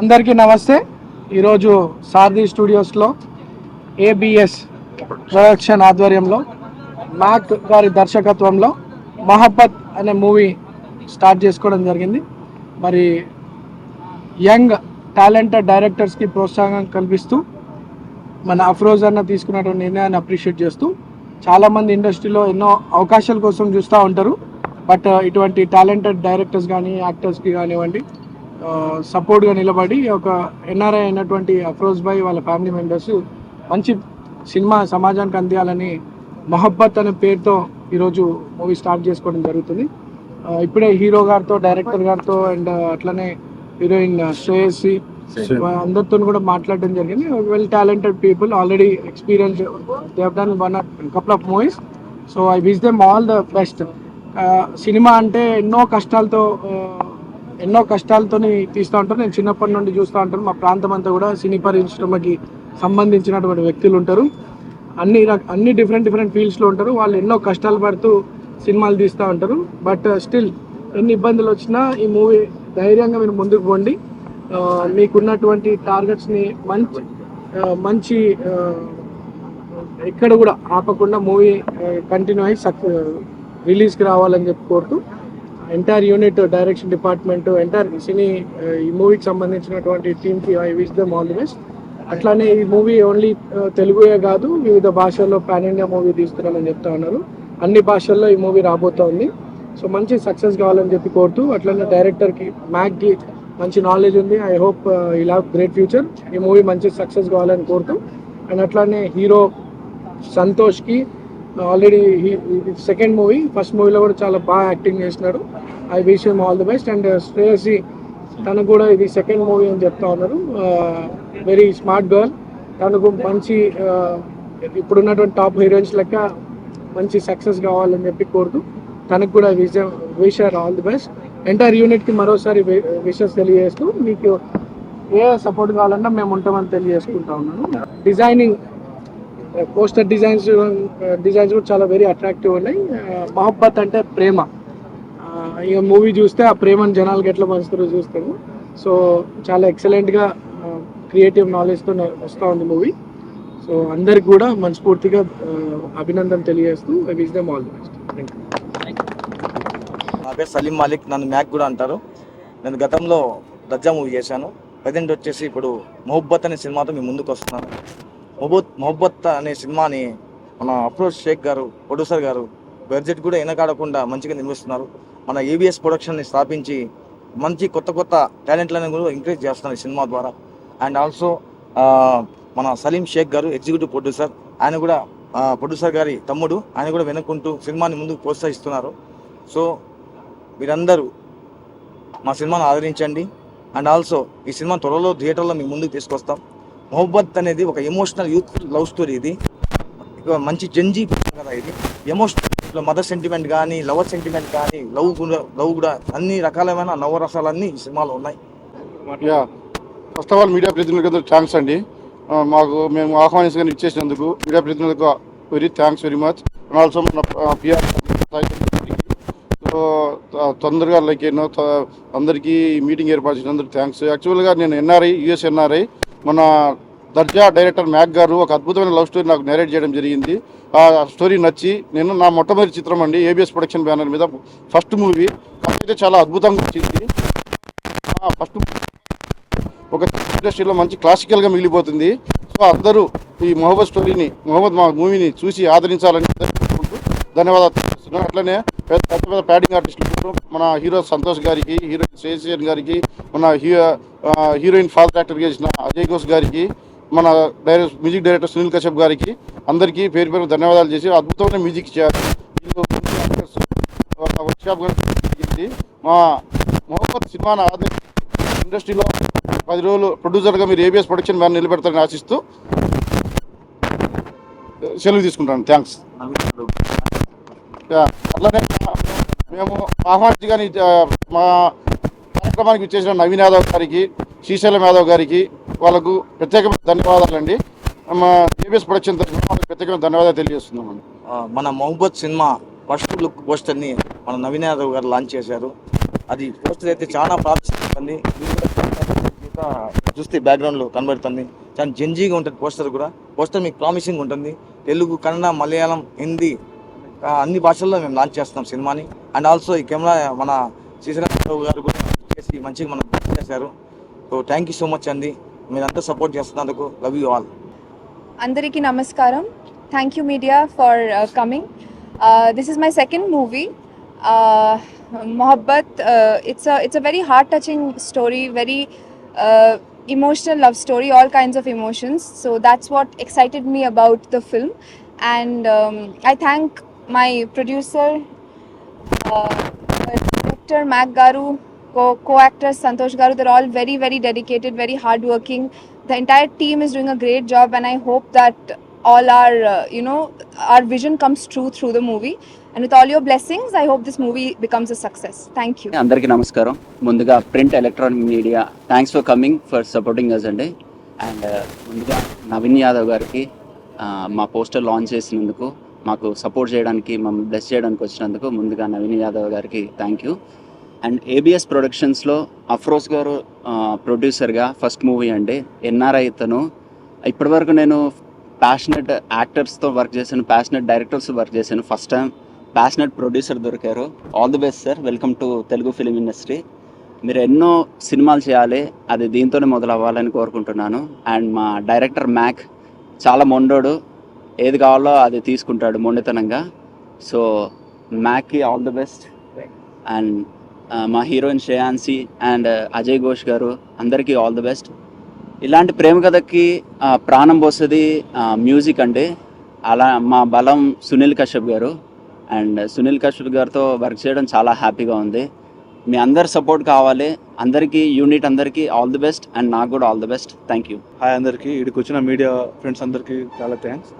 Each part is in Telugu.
అందరికీ నమస్తే. ఈరోజు సారథి స్టూడియోస్లో ఏబిఎస్ ప్రొడక్షన్ ఆధ్వర్యంలో మ్యాక్ గారి దర్శకత్వంలో మహబ్బత్ అనే మూవీ స్టార్ట్ చేసుకోవడం జరిగింది. మరి యంగ్ టాలెంటెడ్ డైరెక్టర్స్కి ప్రోత్సాహం కల్పిస్తూ మన అఫ్రోజ్ అన్న తీసుకున్నటువంటి నిర్ణయాన్ని అప్రిషియేట్ చేస్తూ చాలామంది ఇండస్ట్రీలో ఎన్నో అవకాశాల కోసం చూస్తూ ఉంటారు. బట్ ఇటువంటి టాలెంటెడ్ డైరెక్టర్స్ కానీ యాక్టర్స్కి కానివ్వండి సపోర్ట్గా నిలబడి ఒక ఎన్ఆర్ఐ అయినటువంటి అఫ్రోజ్ భాయ్ వాళ్ళ ఫ్యామిలీ మెంబర్స్ మంచి సినిమా సమాజానికి అందియాలని మహబ్బత్ అనే పేరుతో ఈరోజు మూవీ స్టార్ట్ చేసుకోవడం జరుగుతుంది. ఇప్పుడే హీరో గారితో డైరెక్టర్ గారితో అండ్ అట్లనే హీరోయిన్ శ్రేయసి అందరితో కూడా మాట్లాడడం జరిగింది. Well talented people, already experience, they have done one couple of movies. So I wish them all the best. Cinema అంటే ఎన్నో కష్టాలతో తీస్తూ ఉంటారు. నేను చిన్నప్పటి నుండి చూస్తూ ఉంటాను. మా ప్రాంతం అంతా కూడా సినీ పరిశ్రమకి సంబంధించినటువంటి వ్యక్తులు ఉంటారు. అన్ని డిఫరెంట్ ఫీల్డ్స్లో ఉంటారు. వాళ్ళు ఎన్నో కష్టాలు పడుతూ సినిమాలు తీస్తూ ఉంటారు. బట్ స్టిల్ ఎన్ని ఇబ్బందులు వచ్చినా ఈ మూవీ ధైర్యంగా మీరు ముందుకు పోండి. మీకున్నటువంటి టార్గెట్స్ని మంచి ఎక్కడ కూడా ఆపకుండా మూవీ కంటిన్యూ అయ్యి రిలీజ్కి రావాలని చెప్పి కోరుతూ entire unit, direction department, entire cine ఈ మూవీకి సంబంధించినటువంటి టీమ్కి I wish them all the best. అట్లానే ఈ మూవీ ఓన్లీ తెలుగుయే కాదు, వివిధ భాషల్లో పాన్ ఇండియా మూవీ తీస్తున్నామని చెప్తా ఉన్నారు. అన్ని భాషల్లో ఈ మూవీ రాబోతోంది. సో మంచి సక్సెస్ కావాలని చెప్పి కోరుతూ, అట్లనే డైరెక్టర్కి మ్యాక్కి మంచి నాలెడ్జ్ ఉంది. I hope will have great future. ఈ మూవీ మంచి సక్సెస్ కావాలని కోరుతూ, అండ్ అట్లానే హీరో సంతోష్కి ఆల్రెడీ సెకండ్ మూవీ, ఫస్ట్ మూవీలో కూడా చాలా బాగా యాక్టింగ్ చేసినాడు. I wish him all the best. And Shreyasi తనకు కూడా ఇది సెకండ్ మూవీ అని చెప్తా ఉన్నారు. Very smart girl. తనకు మంచి ఇప్పుడున్నటువంటి టాప్ హీరోయిన్స్ లెక్క మంచి సక్సెస్ కావాలని చెప్పి కోరుతూ తనకు కూడా wish all the best. Entire యూనిట్కి మరోసారి విషెస్ తెలియజేస్తూ, మీకు ఏ సపోర్ట్ కావాలన్నా మేము ఉంటామని తెలియజేసుకుంటా ఉన్నాను. డిజైనింగ్, పోస్టర్ డిజైన్స్ కూడా చాలా వెరీ అట్రాక్టివ్ ఉన్నాయి. మహబ్బత్ అంటే ప్రేమ. ఇక మూవీ చూస్తే ఆ ప్రేమను జనాలకి ఎట్లా పంచుతారో చూస్తాము. సో చాలా ఎక్సలెంట్గా క్రియేటివ్ నాలెడ్జ్తో వస్తూ ఉంది మూవీ. సో అందరికి కూడా మనస్ఫూర్తిగా అభినందన తెలియజేస్తూ I wish them all the best. Thank you. నా పేరు సలీం మాలిక్, నన్ను మ్యాక్ కూడా అంటారు. నేను గతంలో దర్జా మూవీ చేశాను. ప్రజెంట్ వచ్చేసి ఇప్పుడు మొహబ్బత్ అనే సినిమాతో మీ ముందుకు వస్తున్నాను. మొహబ్బత్ అనే సినిమాని మన అఫ్రోజ్ షేక్ గారు, ప్రొడ్యూసర్ గారు బడ్జెట్ కూడా వెనకాడకుండా మంచిగా నిర్మిస్తున్నారు. మన ఏబిఎస్ ప్రొడక్షన్ని స్థాపించి మంచి కొత్త టాలెంట్లను కూడా ఎంకరేజ్ చేస్తున్నారు ఈ సినిమా ద్వారా. అండ్ ఆల్సో మన సలీం షేక్ గారు ఎగ్జిక్యూటివ్ ప్రొడ్యూసర్, ఆయన కూడా ప్రొడ్యూసర్ గారి తమ్ముడు, ఆయన కూడా వెనుకుంటూ సినిమాని ముందుకు ప్రోత్సహిస్తున్నారు. సో మీరందరూ మా సినిమాను ఆదరించండి. అండ్ ఆల్సో ఈ సినిమా త్వరలో థియేటర్లో మీ ముందుకు తీసుకొస్తాం. మొహబ్బత్ అనేది ఒక ఎమోషనల్ యూత్ లవ్ స్టోరీ. ఇది మంచి జంజీ కదా. ఇది ఎమోషనల్, మదర్ సెంటిమెంట్ కానీ, లవర్ సెంటిమెంట్ కానీ, లవ్ కూడా అన్ని రకాలమైన నవరసాలన్నీ ఈ సినిమాలో ఉన్నాయి. ఫస్ట్ ఆఫ్ ఆల్ మీడియా ప్రతినిధులకు థ్యాంక్స్ అండి. మేము ఆహ్వానించగానే ఇచ్చేసినందుకు మీడియా ప్రతినిధులకు వెరీ మచ్. అండ్ ఆల్సో మన పిఆర్ తొందరగా అందరికీ మీటింగ్ ఏర్పాటు చేసినందుకు థ్యాంక్స్. యాక్చువల్గా నేను యుఎస్ ఎన్ఆర్ఐ. మన దర్జా డైరెక్టర్ మ్యాక్ గారు ఒక అద్భుతమైన లవ్ స్టోరీ నాకు నేరేట్ చేయడం జరిగింది. ఆ స్టోరీ నచ్చి నా మొట్టమొదటి చిత్రం అండి, ఏబిఎస్ ప్రొడక్షన్ బ్యానర్ మీద ఫస్ట్ మూవీ. అయితే చాలా అద్భుతంగా వచ్చింది. ఫస్ట్ ఒక ఇండస్ట్రీలో మంచి క్లాసికల్గా మిగిలిపోతుంది. సో అందరూ ఈ మొహబ్బత్ మా మూవీని చూసి ఆదరించాలని ధన్యవాదాలు తెలుస్తున్నాను. అట్లనే పెద్ద ప్యాడింగ్ ఆర్టిస్టులు మన హీరో సంతోష్ గారికి, హీరోయిన్ శ్రేయసి గారికి, మన హీరోయిన్ ఫాదర్ యాక్టర్ చేసిన అజయ్ ఘోష్ గారికి, మన మ్యూజిక్ డైరెక్టర్ సునీల్ కశ్యప్ గారికి అందరికీ పేరు ధన్యవాదాలు చేసి అద్భుతమైన మ్యూజిక్ చేయాలి. వర్క్షాప్ జరిగింది. మా మొహబ్బత్ సినిమాను ఇండస్ట్రీలో 10 రోజులు ప్రొడ్యూసర్గా మీరు ఏబిఎస్ ప్రొడక్షన్ బ్యానర్ నిలబెడతారని ఆశిస్తూ సెలవు తీసుకుంటాను. థ్యాంక్స్. అట్లనే మేము ఆహ్వానించగానే మా కార్యక్రమానికి ఇచ్చేసిన నవీన్ యాదవ్ గారికి, శ్రీశైలం యాదవ్ గారికి వాళ్ళకు ప్రత్యేకమైన ధన్యవాదాలండి. మా ఏబిఎస్ ప్రొడక్షన్ తరఫున వాళ్ళకి ప్రత్యేకమైన ధన్యవాదాలు తెలియజేస్తున్నామండి. మన మొహబ్బత్ సినిమా ఫస్ట్ లుక్ పోస్టర్ని మన నవీన్ యాదవ్ గారు లాంచ్ చేశారు. అది పోస్టర్ అయితే చాలా ప్రాప్తి అంతా చూస్తే బ్యాక్గ్రౌండ్లో కనబడుతుంది. చాలా జెంజీగా ఉంటుంది పోస్టర్ కూడా. పోస్టర్ మీకు ప్రామిసింగ్ ఉంటుంది. తెలుగు, కన్నడ, మలయాళం, హిందీ అన్ని భాషల్లో మేము లాంచ్ చేస్తున్నాం సినిమాని. అండ్ ఆల్సో ఈ కెమెరా మన శ్రీశ్రీరావు గారు కూడా చేసి మంచిగా మనం చేశారు. So thank you so much అండి, మీరంతా సపోర్ట్ చేస్తున్నందుకు. Love you all. Andariki namaskaram. Thank you media for coming. This is my second movie. Mohabbat. It's a very heart-touching story, very emotional love story, all kinds of emotions. So that's what excited me about the film. And I thank my producer, director Mac Garu, co-actors Santosh Garu. They're all very, very dedicated, very hardworking. The entire team is doing a great job, and I hope that all our our vision comes true through the movie. And with all your blessings, I hope this movie becomes a success. Thank you. అందరికీ నమస్కారం. ముందుగా print electronic media thanks for coming for supporting us అండి. అండ్ ముందుగా నవీన్ యాదవ్ గారికి మా పోస్టర్ లాంచ్ చేసినందుకు, మాకు సపోర్ట్ చేయడానికి, మమ్మల్ని బ్లెస్ చేయడానికి వచ్చినందుకు ముందుగా నవీన్ యాదవ్ గారికి థ్యాంక్ యూ. అండ్ ఏబిఎస్ ప్రొడక్షన్స్లో అఫ్రోజ్ గారు ప్రొడ్యూసర్గా ఫస్ట్ మూవీ అండి. ఎన్ఆర్ఐ ఇతను. ఇప్పటివరకు నేను ప్యాషనెట్ యాక్టర్స్తో వర్క్ చేశాను, ప్యాషనెట్ డైరెక్టర్స్ వర్క్ చేశాను. ఫస్ట్ టైం ప్యాషనెట్ ప్రొడ్యూసర్ దొరికారు. All the best sir, welcome to Telugu film industry. మీరు ఎన్నో సినిమాలు చేయాలి, అది దీంతోనే మొదలవ్వాలని కోరుకుంటున్నాను. అండ్ మా డైరెక్టర్ మ్యాక్ చాలా మొండోడు, ఏది కావాలో అది తీసుకుంటాడు మొండితనంగా. సో మ్యాక్కి ఆల్ ది బెస్ట్. అండ్ మా హీరోయిన్ శ్రేయాన్సి అండ్ అజయ్ ఘోష్ గారు అందరికీ ఆల్ ది బెస్ట్. ఇలాంటి ప్రేమ కథకి ప్రాణం పోస్తుంది మ్యూజిక్ అండి. అలా మా బలం సునీల్ కశ్యప్ గారు. అండ్ సునీల్ కశ్యప్ గారితో వర్క్ చేయడం చాలా హ్యాపీగా ఉంది. మీ అందరి సపోర్ట్ కావాలి. అందరికీ యూనిట్ అందరికీ ఆల్ ది బెస్ట్. అండ్ నాకు కూడా all the best. Thank you. Hi అందరికీ, ఇక్కడికి వచ్చిన మీడియా ఫ్రెండ్స్ అందరికీ చాలా థ్యాంక్స్.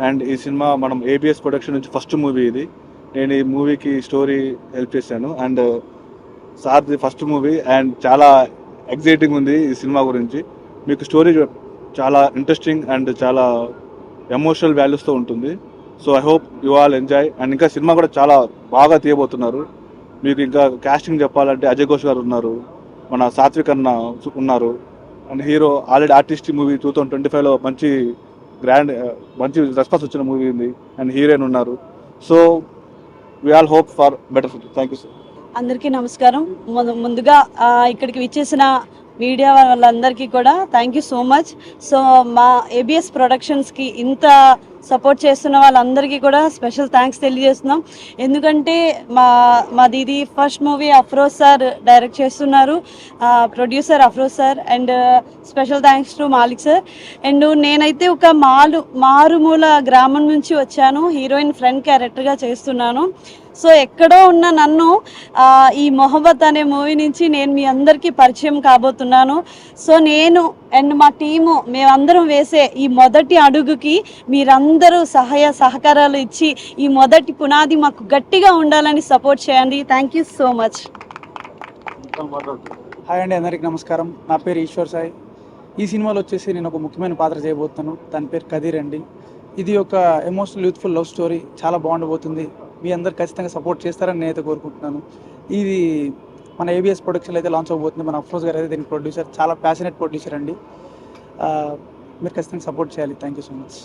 అండ్ ఈ సినిమా మనం ఏబిఎస్ ప్రొడక్షన్ నుంచి ఫస్ట్ మూవీ ఇది. నేను ఈ మూవీకి స్టోరీ హెల్ప్ చేశాను. అండ్ సార్ది ఫస్ట్ మూవీ అండ్ చాలా ఎగ్జైటింగ్ ఉంది ఈ సినిమా గురించి. మీకు స్టోరీ చాలా ఇంట్రెస్టింగ్ అండ్ చాలా ఎమోషనల్ వాల్యూస్తో ఉంటుంది. So I hope you all enjoy. And ఇంకా సినిమా కూడా చాలా బాగా తీయబోతున్నారు. మీకు ఇంకా కాస్టింగ్ చెప్పాలంటే అజయ్ ఘోష్ గారు ఉన్నారు, మన సాత్విక్ అన్న ఉన్నారు. And hero already artist movie 2025లో మంచి రెస్పాన్స్ వచ్చిన మూవీ ఉంది. అండ్ హీరోయిన్ ఉన్నారు. So we all hope for better film. Thank you sir. అందరికీ నమస్కారం. ముందుగా ఇక్కడికి విచ్చేసిన మీడియా వాళ్ళందరికీ కూడా thank you so much. So మా ఏబిఎస్ ప్రొడక్షన్స్కి ఇంత సపోర్ట్ చేస్తున్న వాళ్ళందరికీ కూడా స్పెషల్ థ్యాంక్స్ తెలియజేస్తున్నాం. ఎందుకంటే మాది ఇది first movie. Afroz sir direct చేస్తున్నారు, producer Afroz sir. And special thanks to Malik sir. And నేనైతే ఒక మారుమూల గ్రామం నుంచి వచ్చాను, హీరోయిన్ ఫ్రెండ్ క్యారెక్టర్గా చేస్తున్నాను. సో ఎక్కడో ఉన్న నన్ను ఈ మొహబ్బత్ అనే మూవీ నుంచి నేను మీ అందరికీ పరిచయం కాబోతున్నాను. సో నేను అండ్ మా టీము మేమందరం వేసే ఈ మొదటి అడుగుకి మీరందరూ సహాయ సహకారాలు ఇచ్చి ఈ మొదటి పునాది మాకు గట్టిగా ఉండాలని సపోర్ట్ చేయండి. Thank you so much. Hi అండి, అందరికీ నమస్కారం. నా పేరు ఈశ్వర్ సాయి. ఈ సినిమాలో వచ్చేసి నేను ఒక ముఖ్యమైన పాత్ర చేయబోతున్నాను. దాని పేరు కదీర్ అండి. ఇది ఒక ఎమోషనల్ యూత్ఫుల్ లవ్ స్టోరీ. చాలా బాగుండబోతుంది. మీ అందరు ఖచ్చితంగా సపోర్ట్ చేస్తారని నేనైతే కోరుకుంటున్నాను. ఇది మన ఏబిఎస్ ప్రొడక్షన్ అయితే లాంచ్ అవబోతుంది. మన అఫ్రోజ్ గారు అయితే దీని ప్రొడ్యూసర్, చాలా ప్యాషనెట్ ప్రొడ్యూసర్ అండి. మీరు ఖచ్చితంగా సపోర్ట్ చేయాలి. Thank you so much.